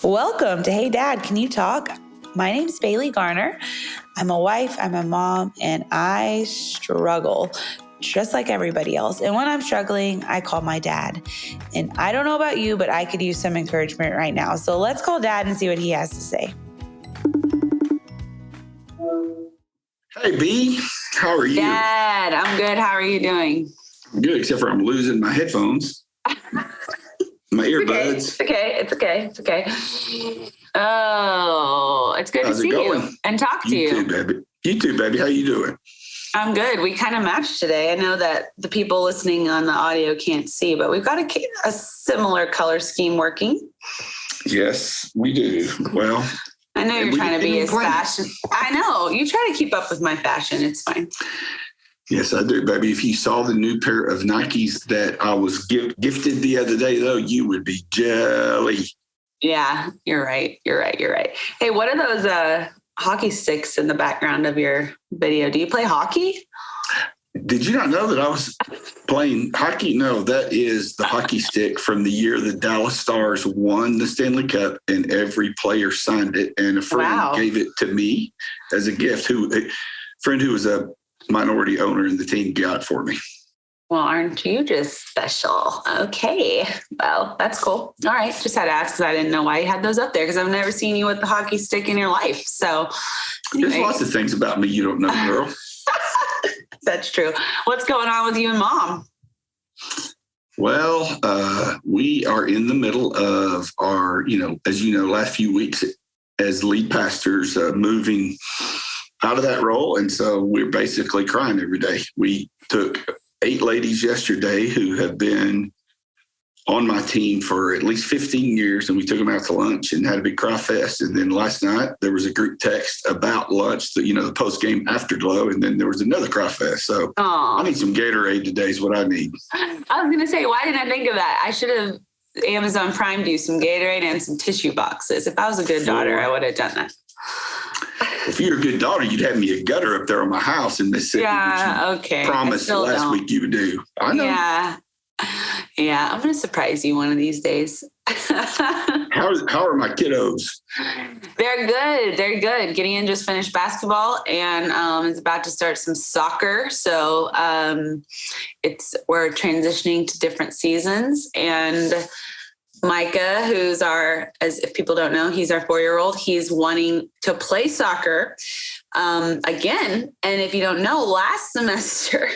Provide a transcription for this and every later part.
Welcome to Hey Dad, Can You Talk? My name's Bailey Garner. I'm a wife, I'm a mom, and I struggle just like everybody else. And when I'm struggling, I call my dad. And I don't know about you, but I could use some encouragement right now. So let's call Dad and see what he has to say. Hey, B, how are you? Dad, I'm good. How are you doing? Good, except for I'm losing my headphones. My earbuds. It's okay. Oh, it's good to see you and talk to you. You too, baby. How you doing? I'm good. We kind of matched today. I know that the people listening on the audio can't see, but we've got a similar color scheme working. Yes, we do. Well, I know you're trying to be as fashion. I know. You try to keep up with my fashion. It's fine. Yes, I do, baby. If you saw the new pair of Nikes that I was gifted the other day, though, you would be jelly. Yeah, you're right. Hey, what are those hockey sticks in the background of your video? Do you play hockey? Did you not know that I was playing hockey? No, that is the hockey stick from the year the Dallas Stars won the Stanley Cup, and every player signed it, and a friend gave it to me as a gift. A friend who was a minority owner in the team got it for me. Well, aren't you just special? Okay. Well, that's cool. All right. Just had to ask because I didn't know why you had those up there because I've never seen you with the hockey stick in your life. So There's lots of things about me you don't know, girl. That's true. What's going on with you and Mom? Well, we are in the middle of our, as you know, last few weeks as lead pastors moving out of that role. And so we're basically crying every day. We took 8 ladies yesterday who have been on my team for at least 15 years, and we took them out to lunch and had a big cry fest. And then last night there was a group text about lunch, the post-game afterglow, and then there was another cry fest. So I need some Gatorade today is what I need. I was going to say, why didn't I think of that? I should have Amazon Primed you some Gatorade and some tissue boxes. If I was a good daughter, I would have done that. If you're a good daughter, you'd have me a gutter up there on my house in Mississippi. Yeah, okay. Promised last week you would do. I know. Yeah. I'm going to surprise you one of these days. How are my kiddos? They're good. Gideon just finished basketball and is about to start some soccer. So we're transitioning to different seasons. And Micah, who's as if people don't know, he's our 4-year-old. He's wanting to play soccer again. And if you don't know, last semester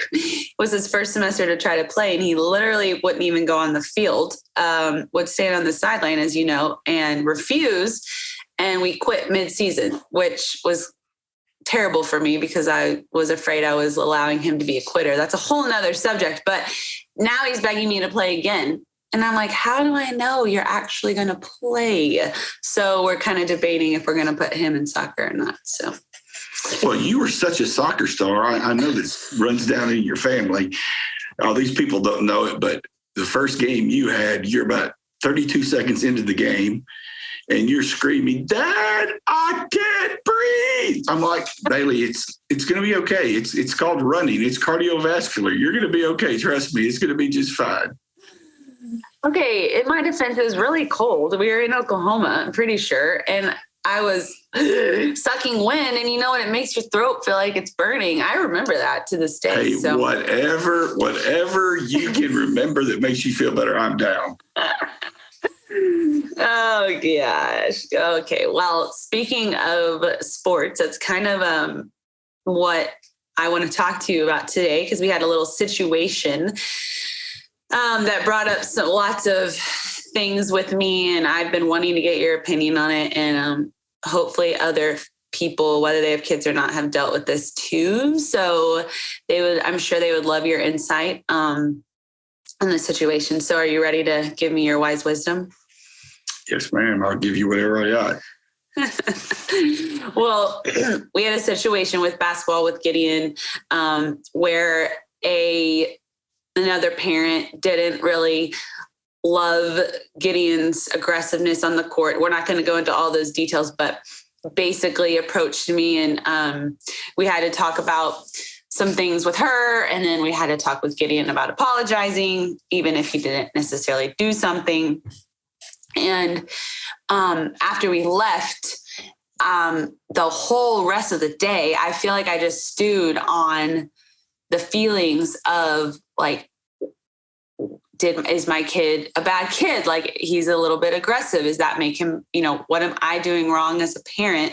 was his first semester to try to play. And he literally wouldn't even go on the field, would stand on the sideline, as you know, and refuse. And we quit mid-season, which was terrible for me because I was afraid I was allowing him to be a quitter. That's a whole nother subject. But now he's begging me to play again. And I'm like, how do I know you're actually going to play? So we're kind of debating if we're going to put him in soccer or not. So, well, you were such a soccer star. I know this runs down in your family. All these people don't know it, but the first game you had, you're about 32 seconds into the game, and you're screaming, "Dad, I can't breathe!" I'm like, Bailey, it's going to be okay. It's called running. It's cardiovascular. You're going to be okay. Trust me, it's going to be just fine. Okay, in my defense, it was really cold. We were in Oklahoma, I'm pretty sure. And I was sucking wind. And you know what? It makes your throat feel like it's burning. I remember that to this day. Hey, so whatever you can remember that makes you feel better, I'm down. Oh, gosh. Okay. Well, speaking of sports, that's kind of what I want to talk to you about today because we had a little situation that brought up lots of things with me, and I've been wanting to get your opinion on it. And hopefully other people, whether they have kids or not, have dealt with this too. So I'm sure they would love your insight on the situation. So are you ready to give me your wise wisdom? Yes, ma'am. I'll give you whatever I got. Well, we had a situation with basketball with Gideon where another parent didn't really love Gideon's aggressiveness on the court. We're not going to go into all those details, but basically approached me and we had to talk about some things with her. And then we had to talk with Gideon about apologizing, even if he didn't necessarily do something. And after we left, the whole rest of the day, I feel like I just stewed on the feelings of like, is my kid a bad kid? Like, he's a little bit aggressive. Does that make him, what am I doing wrong as a parent?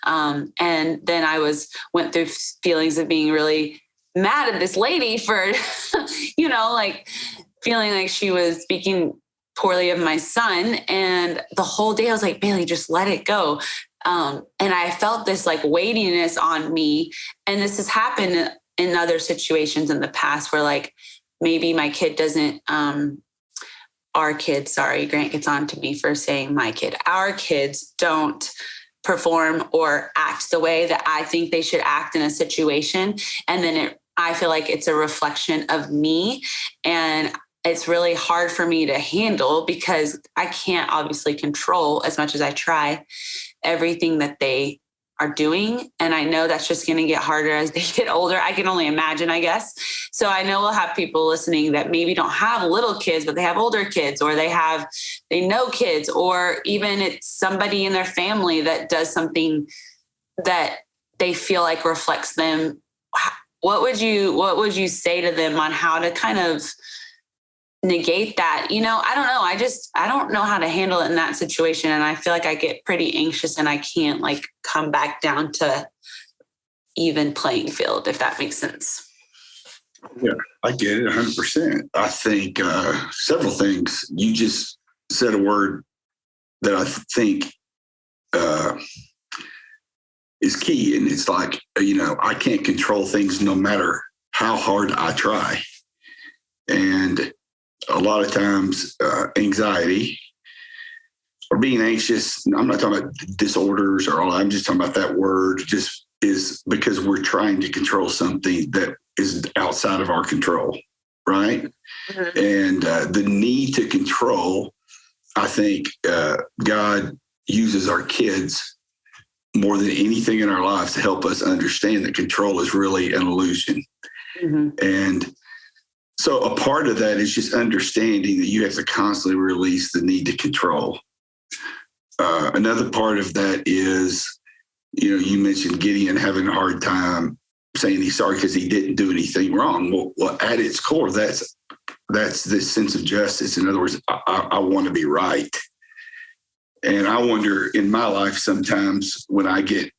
And then I went through feelings of being really mad at this lady for, like feeling like she was speaking poorly of my son. And the whole day I was like, Bailey, just let it go. And I felt this like weightiness on me. And this has happened in other situations in the past where like, maybe my kid doesn't, our kids, sorry, Grant gets on to me for saying my kid, our kids don't perform or act the way that I think they should act in a situation. And then I feel like it's a reflection of me. And it's really hard for me to handle because I can't obviously control, as much as I try, everything that they are doing. And I know that's just going to get harder as they get older. I can only imagine, I guess. So I know we'll have people listening that maybe don't have little kids, but they have older kids, or they know kids, or even it's somebody in their family that does something that they feel like reflects them. What would you say to them on how to kind of negate that? I don't know. I don't know how to handle it in that situation. And I feel like I get pretty anxious and I can't like come back down to even playing field, if that makes sense. Yeah, I get it 100%. I think several things. You just said a word that I think is key. And it's like, I can't control things no matter how hard I try. And a lot of times anxiety or being anxious, I'm not talking about disorders or all, I'm just talking about that word just is because we're trying to control something that is outside of our control, right? Mm-hmm. And the need to control, I think God uses our kids more than anything in our lives to help us understand that control is really an illusion. Mm-hmm. And so a part of that is just understanding that you have to constantly release the need to control. Another part of that is, you mentioned Gideon having a hard time saying he's sorry because he didn't do anything wrong. Well, at its core, that's this sense of justice. In other words, I want to be right. And I wonder in my life sometimes when I get,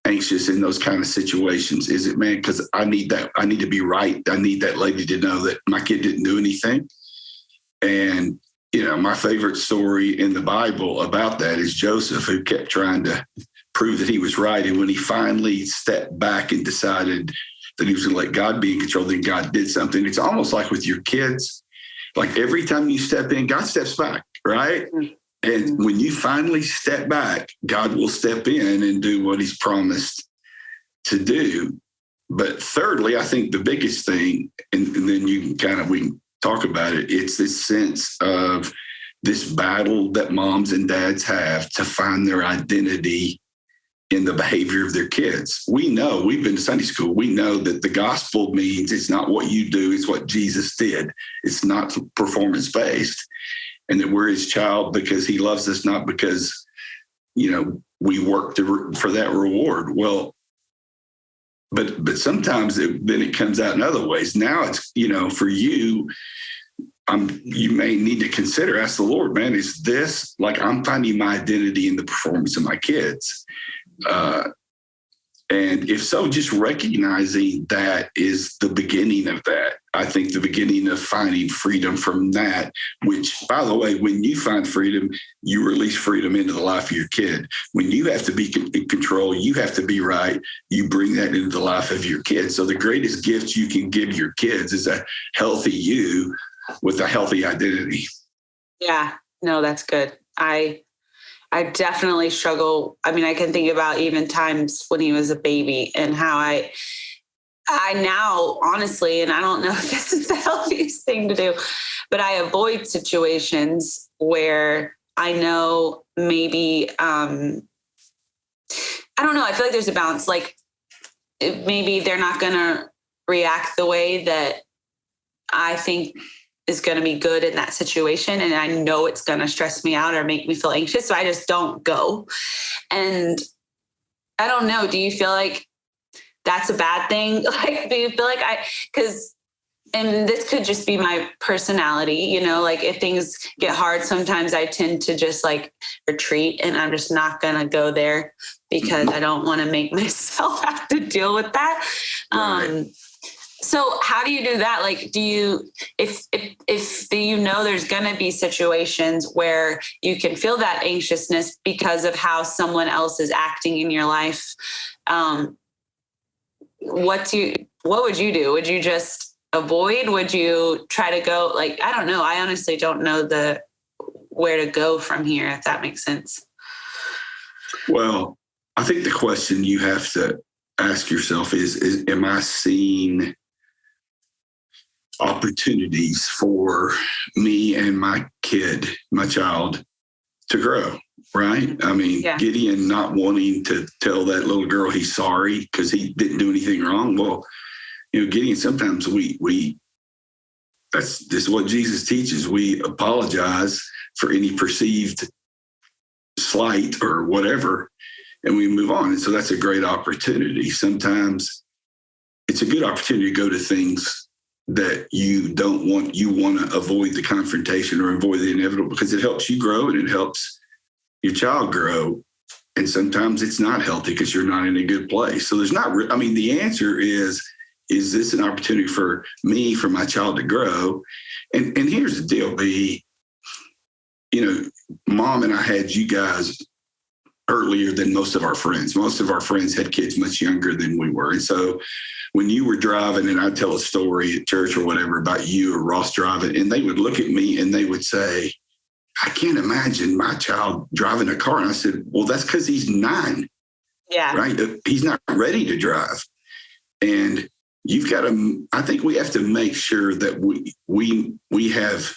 anxious in those kind of situations, is it, man, because I need to be right. I need that lady to know that my kid didn't do anything. And, my favorite story in the Bible about that is Joseph, who kept trying to prove that he was right. And when he finally stepped back and decided that he was going to let God be in control, then God did something. It's almost like with your kids, like every time you step in, God steps back, right? And when you finally step back, God will step in and do what he's promised to do. But thirdly, I think the biggest thing, and then we can talk about it, it's this sense of this battle that moms and dads have to find their identity in the behavior of their kids. We know, we've been to Sunday school, we know that the gospel means it's not what you do, it's what Jesus did. It's not performance-based. And that we're his child because he loves us, not because, we work for that reward. Well, but sometimes then it comes out in other ways. Now it's, for you, you may need to consider, ask the Lord, man, is this like I'm finding my identity in the performance of my kids? And if so, just recognizing that is the beginning of that. I think the beginning of finding freedom from that, which, by the way, when you find freedom, you release freedom into the life of your kid. When you have to be in control, you have to be right, you bring that into the life of your kids. So the greatest gift you can give your kids is a healthy you with a healthy identity. Yeah, no, that's good. I definitely struggle. I mean, I can think about even times when he was a baby and how I now, honestly, and I don't know if this is the healthiest thing to do, but I avoid situations where I know maybe, I don't know. I feel like there's a balance. Like maybe they're not going to react the way that I think is going to be good in that situation. And I know it's going to stress me out or make me feel anxious. So I just don't go. And I don't know. Do you feel like that's a bad thing? Like, do you feel like and this could just be my personality, you know, like if things get hard, sometimes I tend to just like retreat and I'm just not going to go there because I don't want to make myself have to deal with that. Right. So how do you do that? Like, do you, if you know, there's going to be situations where you can feel that anxiousness because of how someone else is acting in your life. What would you do? Would you just avoid? Would you try to go? Like, I don't know. I honestly don't know where to go from here, if that makes sense. Well, I think the question you have to ask yourself is am I seeing opportunities for me and my child to grow, right? I mean, Gideon not wanting to tell that little girl he's sorry because he didn't do anything wrong. Well, you know, Gideon, sometimes this is what Jesus teaches. We apologize for any perceived slight or whatever, and we move on. And so that's a great opportunity. Sometimes it's a good opportunity to go to things that you want to avoid the confrontation or avoid the inevitable because it helps you grow and it helps your child grow. And sometimes it's not healthy because you're not in a good place. So there's not, the answer is this an opportunity for me, for my child to grow? And here's the deal, B, you know, Mom and I had you guys earlier than most of our friends. Most of our friends had kids much younger than we were. And so when you were driving and I'd tell a story at church or whatever about you or Ross driving, and they would look at me and they would say, I can't imagine my child driving a car. And I said, well, that's because he's 9. Yeah. Right. He's not ready to drive. And I think we have to make sure that we have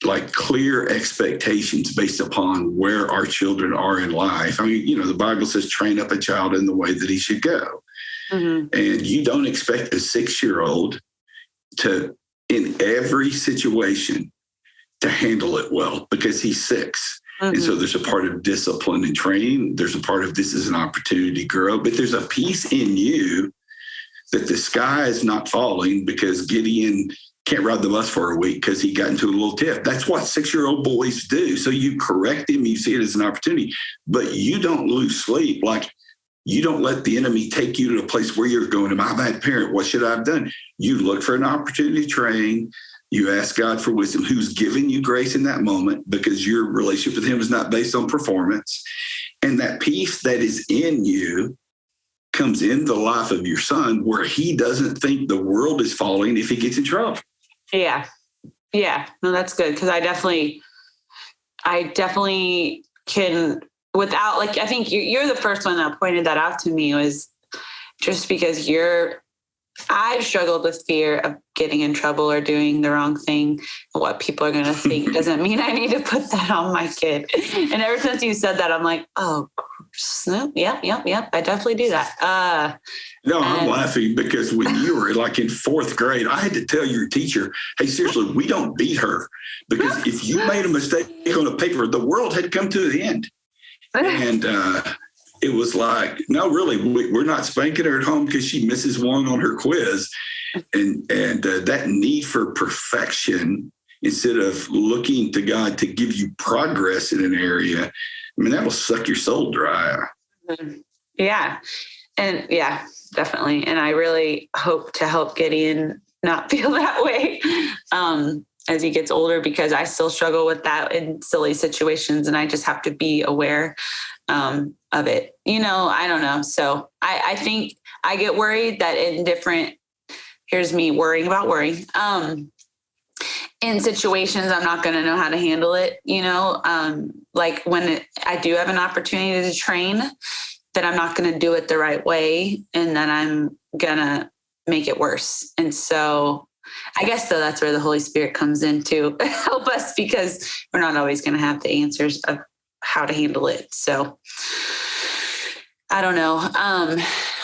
like clear expectations based upon where our children are in life. I mean, you know, the Bible says, train up a child in the way that he should go. Mm-hmm. And you don't expect a 6-year-old to, in every situation, to handle it well because he's 6. Mm-hmm. And so there's a part of discipline and training. There's a part of this is an opportunity to grow, but there's a piece in you that the sky is not falling because Gideon can't ride the bus for a week because he got into a little tiff. That's what 6-year-old boys do. So you correct him, you see it as an opportunity, but you don't lose sleep. Like, you don't let the enemy take you to a place where you're going, am I a bad parent? What should I have done? You look for an opportunity to train. You ask God for wisdom, who's giving you grace in that moment because your relationship with him is not based on performance. And that peace that is in you comes in the life of your son where he doesn't think the world is falling if he gets in trouble. Yeah. Yeah. No, that's good. Cause I definitely can, without, like, I think you're the first one that pointed that out to me, was just because I've struggled with fear of getting in trouble or doing the wrong thing. What people are going to think doesn't mean I need to put that on my kid. And ever since you said that, I'm like, oh, yep. I definitely do that. No, I'm laughing because when you were like in 4th grade, I had to tell your teacher, hey, seriously, we don't beat her because if you made a mistake on a paper, the world had come to the end. And it was like, no, really, we're not spanking her at home because she misses one on her quiz. And that need for perfection, instead of looking to God to give you progress in an area, I mean, that will suck your soul dry. Yeah. And yeah, definitely. And I really hope to help Gideon not feel that way as he gets older, because I still struggle with that in silly situations, and I just have to be aware of it. You know, I don't know. So I think I get worried that here's me worrying about worrying. In situations, I'm not going to know how to handle it. You know, like when I do have an opportunity to train, that I'm not going to do it the right way, and that I'm going to make it worse. And so I guess though that's where the Holy Spirit comes in to help us, because we're not always going to have the answers of how to handle it. So I don't know.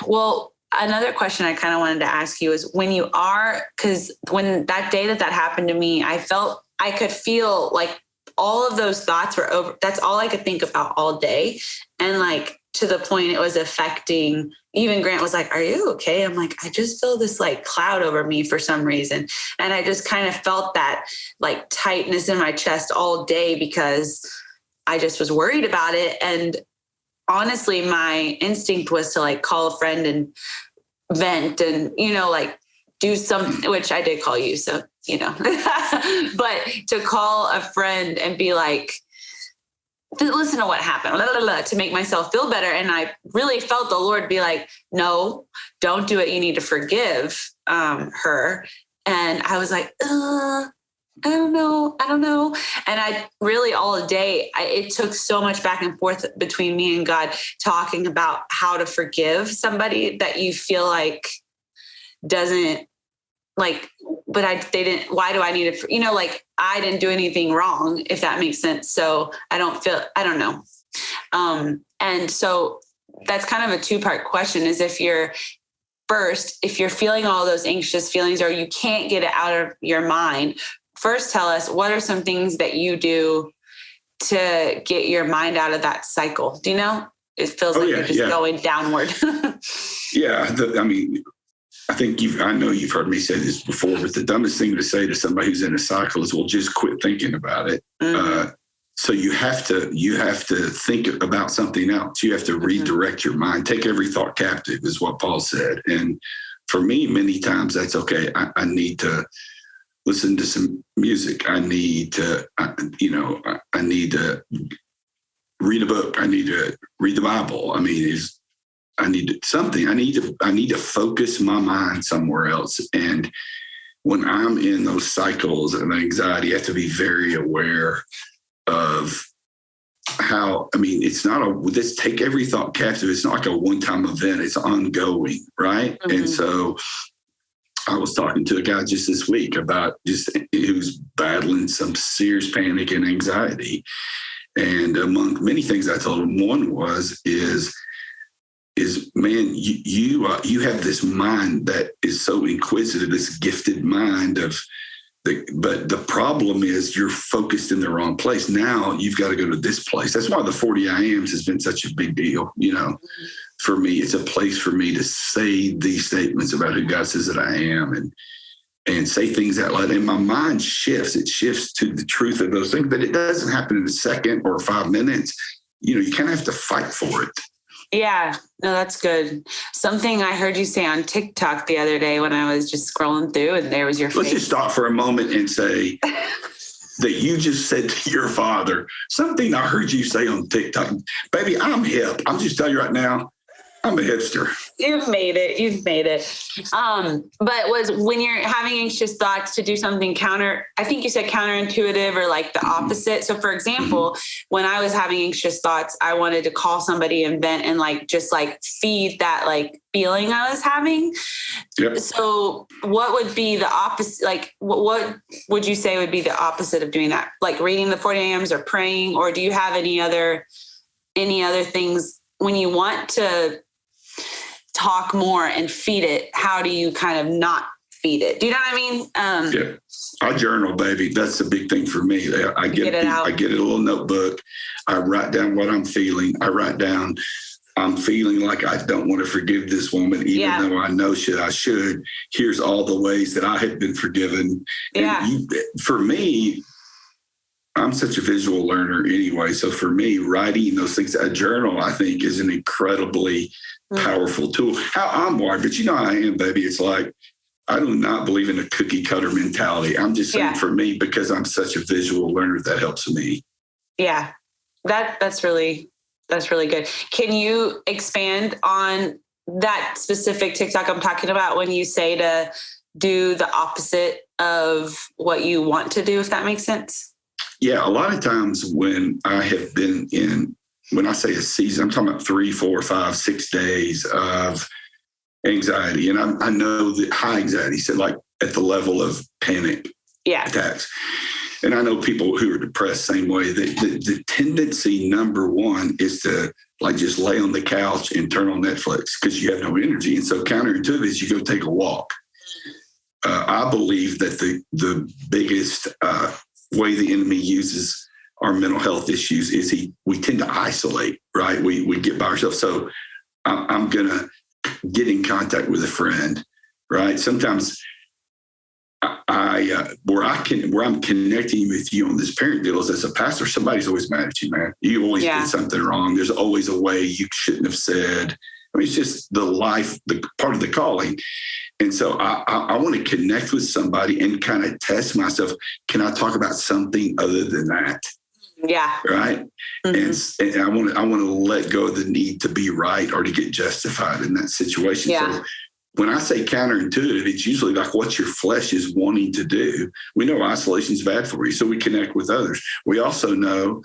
Well, another question I kind of wanted to ask you is because when that day that happened to me, I could feel like all of those thoughts were over. That's all I could think about all day. And like, to the point it was affecting, even Grant was like, "Are you okay?" I'm like, I just feel this like cloud over me for some reason. And I just kind of felt that like tightness in my chest all day because I just was worried about it. And honestly, my instinct was to like call a friend and vent and, like do something, which I did call you. So, but to call a friend and be like, listen to what happened, to make myself feel better. And I really felt the Lord be like, no, don't do it. You need to forgive her. And I was like, I don't know. And I really all day, it took so much back and forth between me and God talking about how to forgive somebody that you feel like doesn't like, but they didn't, why do I need to, like I didn't do anything wrong, if that makes sense. So I don't know. And so that's kind of a 2-part question is if you're feeling all those anxious feelings or you can't get it out of your mind, first tell us what are some things that you do to get your mind out of that cycle? Do you know? It feels like you're just going downward. I think I know you've heard me say this before, but the dumbest thing to say to somebody who's in a cycle is, well, just quit thinking about it. Mm-hmm. So you have to think about something else. You have to redirect your mind. Take every thought captive is what Paul said. And for me, many times that's okay. I need to listen to some music. I need to read a book. I need to read the Bible. I need to focus my mind somewhere else. And when I'm in those cycles of anxiety, I have to be very aware of how, it's not this take every thought captive. It's not like a one-time event. It's ongoing. Right. Mm-hmm. And so I was talking to a guy just this week about who's battling some serious panic and anxiety. And among many things I told him, one is man, you have this mind that is so inquisitive, this gifted mind but the problem is you're focused in the wrong place. Now you've got to go to this place. That's why the 40 I Ams has been such a big deal. For me, it's a place for me to say these statements about who God says that I am and say things out loud. And my mind shifts. It shifts to the truth of those things, but it doesn't happen in a second or 5 minutes. You kind of have to fight for it. Yeah, no, that's good. Something I heard you say on TikTok the other day when I was just scrolling through and there was your face. Let's just stop for a moment and say that you just said to your father, something I heard you say on TikTok. Baby, I'm hip. I'm just telling you right now, I'm a hipster. You've made it. But was when you're having anxious thoughts to do something I think you said counterintuitive or like the opposite. So for example, when I was having anxious thoughts, I wanted to call somebody and vent and like, just like feed that like feeling I was having. Yep. So what would be the opposite? Like what would you say would be the opposite of doing that? Like reading the 40 AMs or praying, or do you have any other things when you want to talk more and feed it? How do you kind of not feed it? Do you know what I mean? Yeah, I journal, baby. That's a big thing for me. I get a little notebook. I write down what I'm feeling. I write down, I'm feeling like I don't want to forgive this woman, even though I know I should. Here's all the ways that I have been forgiven. Yeah. And for me, I'm such a visual learner anyway. So for me, writing those things, a journal, I think, is an incredibly powerful tool. How I'm wired, but I am, baby. It's like, I do not believe in a cookie cutter mentality. I'm just saying for me, because I'm such a visual learner, that helps me. Yeah, that's really good. Can you expand on that specific TikTok I'm talking about when you say to do the opposite of what you want to do, if that makes sense? Yeah, a lot of times when I have been when I say a season, I'm talking about 3, 4, 5, 6 days of anxiety. And I know that high anxiety, so like at the level of panic attacks. and I know people who are depressed same way. The tendency, number one, is to like just lay on the couch and turn on Netflix because you have no energy. And so counterintuitive is you go take a walk. I believe that the biggest way the enemy uses our mental health issues is we tend to isolate, right? We get by ourselves. So I'm going to get in contact with a friend, right? Sometimes where I'm connecting with you on this parent deal is as a pastor, somebody's always mad at you, man. You always did something wrong. There's always a way you shouldn't have said. I mean, it's just the life, the part of the calling. And so I want to connect with somebody and kind of test myself. Can I talk about something other than that? Yeah. Right. Mm-hmm. And I want to let go of the need to be right or to get justified in that situation. Yeah. So when I say counterintuitive, it's usually like what your flesh is wanting to do. We know isolation is bad for you, so we connect with others. We also know,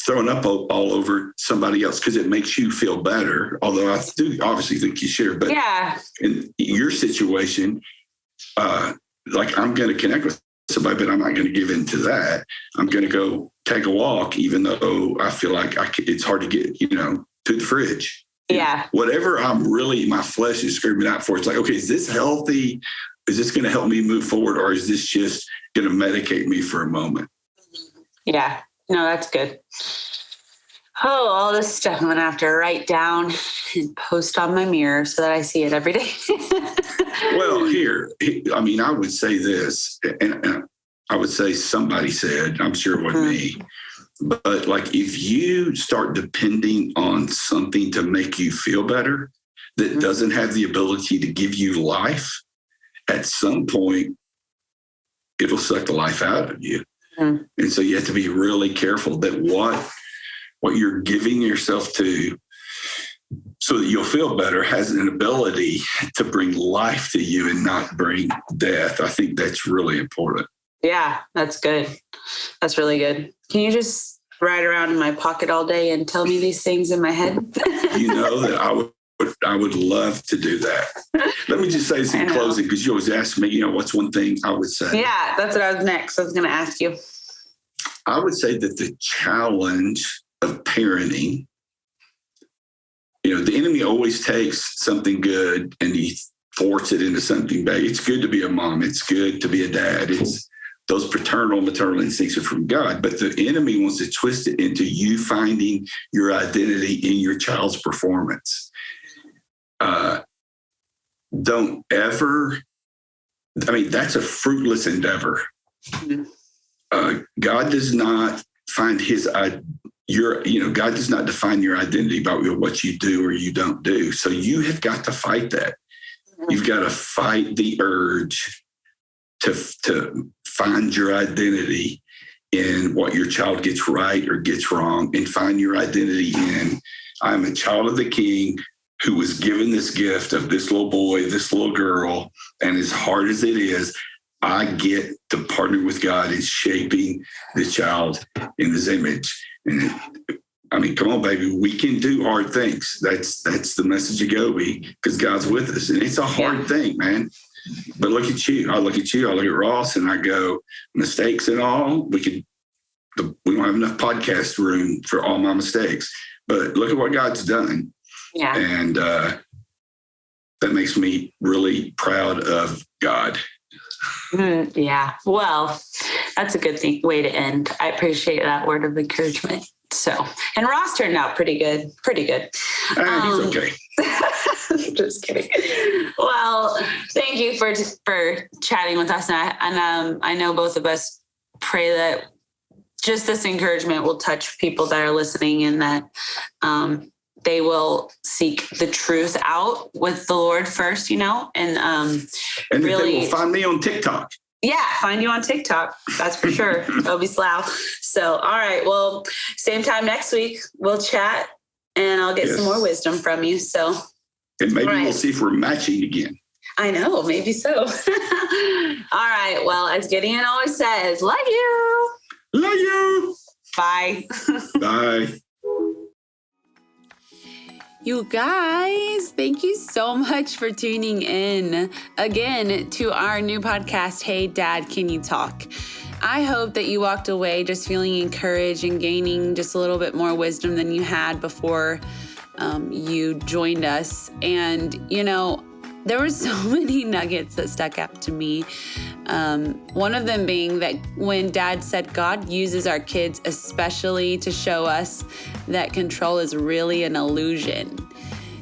throwing up all over somebody else because it makes you feel better. Although I do obviously think you share, but in your situation, like I'm going to connect with somebody, but I'm not going to give in to that. I'm going to go take a walk, even though I feel like it's hard to get, to the fridge. Yeah. Whatever my flesh is screaming out for, it's like, okay, is this healthy? Is this going to help me move forward? Or is this just going to medicate me for a moment? Yeah. No, that's good. Oh, all this stuff I'm going to have to write down and post on my mirror so that I see it every day. Well, I would say this, and I would say somebody said, I'm sure it wasn't me, but like if you start depending on something to make you feel better that doesn't have the ability to give you life, at some point, it'll suck the life out of you. And so you have to be really careful that what you're giving yourself to so that you'll feel better has an ability to bring life to you and not bring death. I think that's really important. Yeah, that's good. That's really good. Can you just ride around in my pocket all day and tell me these things in my head? You know that I would love to do that. Let me just say this in closing, because you always ask me, what's one thing I would say? Yeah, that's what I was next. I was going to ask you. I would say that the challenge of parenting, the enemy always takes something good and he forces it into something bad. It's good to be a mom. It's good to be a dad. It's those maternal instincts are from God, but the enemy wants to twist it into you finding your identity in your child's performance. Don't ever, that's a fruitless endeavor. God does not find God does not define your identity by what you do or you don't do. So you have got to fight that. You've got to fight the urge to find your identity in what your child gets right or gets wrong, and find your identity in, I'm a child of the King who was given this gift of this little boy, this little girl, and as hard as it is, I get to partner with God in shaping the child in His image. And come on, baby, we can do hard things. That's the message of Gobi, because God's with us, and it's a hard thing, man. But look at you. I look at Ross, and I go, mistakes and all. We don't have enough podcast room for all my mistakes, but look at what God's done. Yeah. And that makes me really proud of God. Yeah. Well, that's a good way to end. I appreciate that word of encouragement. So, and Ross turned out pretty good. He's okay. Just kidding. Well, thank you for chatting with us. And I know both of us pray that just this encouragement will touch people that are listening, and that they will seek the truth out with the Lord first, and really they will find me on TikTok. Yeah, find you on TikTok. That's for sure. Obi Slough. So, all right. Well, same time next week, we'll chat, and I'll get some more wisdom from you. So, and maybe we'll see if we're matching again. I know, maybe so. All right. Well, as Gideon always says, love you. Love you. Bye. Bye. You guys, thank you so much for tuning in again to our new podcast, Hey Dad, Can You Talk? I hope that you walked away just feeling encouraged and gaining just a little bit more wisdom than you had before you joined us. And, there were so many nuggets that stuck out to me. One of them being that when Dad said God uses our kids especially to show us that control is really an illusion.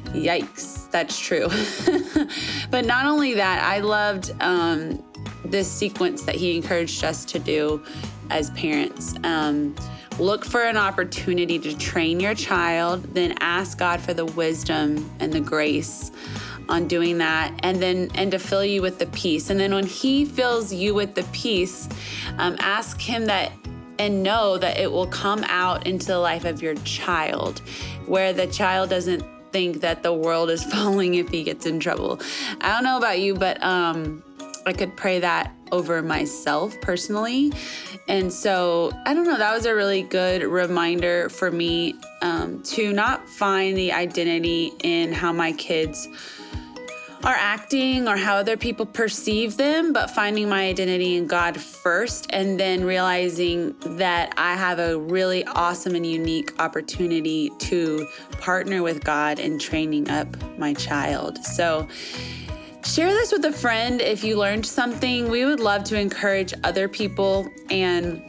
Yikes, that's true. But not only that, I loved this sequence that he encouraged us to do as parents. Look for an opportunity to train your child, then ask God for the wisdom and the grace on doing that, and to fill you with the peace. And then when he fills you with the peace, ask him that and know that it will come out into the life of your child, where the child doesn't think that the world is falling if he gets in trouble. I don't know about you, but I could pray that over myself personally. And so, I don't know, that was a really good reminder for me to not find the identity in how my kids are acting or how other people perceive them, but finding my identity in God first, and then realizing that I have a really awesome and unique opportunity to partner with God in training up my child. So share this with a friend if you learned something. We would love to encourage other people, and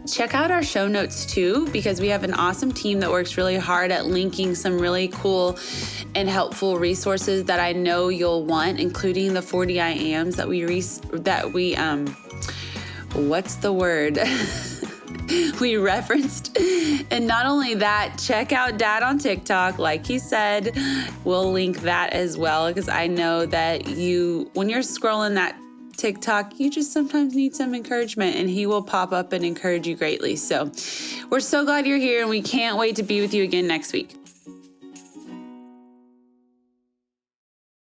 check out our show notes too, because we have an awesome team that works really hard at linking some really cool and helpful resources that I know you'll want, including the 40 I Ams that we what's the word? we referenced. And not only that, check out Dad on TikTok. Like he said, we'll link that as well, because I know that when you're scrolling that TikTok, you just sometimes need some encouragement, and he will pop up and encourage you greatly. So we're so glad you're here, and we can't wait to be with you again next week.